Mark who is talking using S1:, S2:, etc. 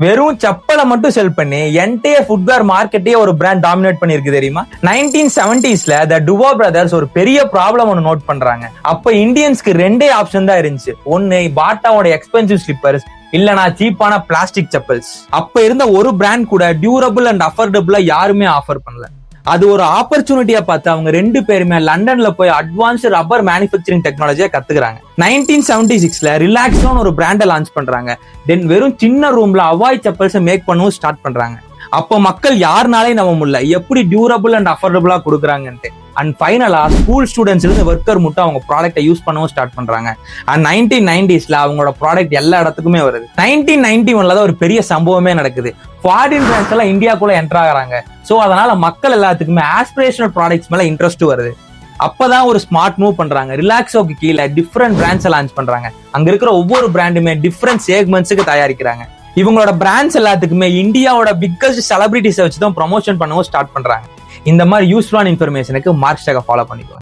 S1: வெறும் செப்பலை மட்டும் செல் பண்ணி என்டையர் ஃபுட்வேர் மார்க்கெட்டே ஒரு பிராண்ட் டாமினேட் பண்ணிருக்கு தெரியுமா? 1970s த டுவோ பிரதர்ஸ் ஒரு பெரிய ப்ராப்ளம் ஒன்னு நோட் பண்றாங்க. அப்ப இந்தியன்ஸ்க்கு ரெண்டே ஆப்ஷன் தான் இருந்துச்சு. ஒன்னு பாட்டாவோட எக்ஸ்பென்சிவ் ஸ்லிப்பர்ஸ், இல்லனா சீப்பான பிளாஸ்டிக் செப்பல்ஸ். அப்ப இருந்த ஒரு பிராண்ட் கூட டியூரபிள் அண்ட் அஃபோர்டபிளா யாருமே ஆஃபர் பண்ணல. அது ஒரு ஆப்பர்ச்சுனிட்டியா பார்த்து அவங்க ரெண்டு பேருமே லண்டன்ல போய் அட்வான்ஸ்ட் ரப்பர் மேனுஃபேக்சரிங் டெக்னாலஜியா கத்துக்கிறாங்க. 1976ல ரிலாக்ஸோன்னு ஒரு பிராண்டை லான்ச் பண்றாங்க. தென் வெறும் சின்ன ரூம்ல அவாய் செப்பல்ஸ் மேக் பண்ணவும் ஸ்டார்ட் பண்றாங்க. அப்போ மக்கள் யாருனாலே நம்ப முடியல எப்படி டியூரபிள் அண்ட் அஃபோர்டபிளா கொடுக்குறாங்கன்ட்டு. அண்ட் ஃபைனலா ஸ்கூல் ஸ்டூடெண்ட்ஸ்ல இருந்து ஒர்க்கர் மட்டும் அவங்க ப்ராடக்ட்டை யூஸ் பண்ணவும் ஸ்டார்ட் பண்றாங்க. அண்ட் 1990sல அவங்களோட ப்ராடக்ட் எல்லா இடத்துக்குமே வருது. 1991ல தான் ஒரு பெரிய சம்பவமே நடக்குது. ஃபாரின் பிராண்ட்ஸ் எல்லாம் இந்தியாக்குள்ள என்டர் ஆகுறாங்க. சோ அதனால மக்கள் எல்லாத்துக்குமே ஆஸ்பிரேஷனல் ப்ராடக்ட்ஸ் மேல இன்ட்ரெஸ்ட் வருது. அப்பதான் ஒரு ஸ்மார்ட் மூவ் பண்றாங்க. ரிலாக்ஸோக்கு கீழே டிஃப்ரெண்ட் பிராண்ட்ஸ் லான்ச் பண்றாங்க. அங்க இருக்கிற ஒவ்வொரு பிராண்டுமே டிஃப்ரெண்ட் செக்மெண்ட்ஸுக்கு தயாரிக்கிறாங்க. இவங்களோட பிராண்ட்ஸ் எல்லாத்துக்குமே இந்தியாவோட பிக்கஸ்ட் செலிபிரிட்டிஸை வச்சு தான் ப்ரமோஷன் பண்ணவும் ஸ்டார்ட் பண்றாங்க. இந்த மாதிரி யூஸ்ஃபுல்லான இன்ஃபர்மேஷனுக்கு மார்க்ஸ்டேக்கை ஃபாலோ பண்ணிக்கோங்க.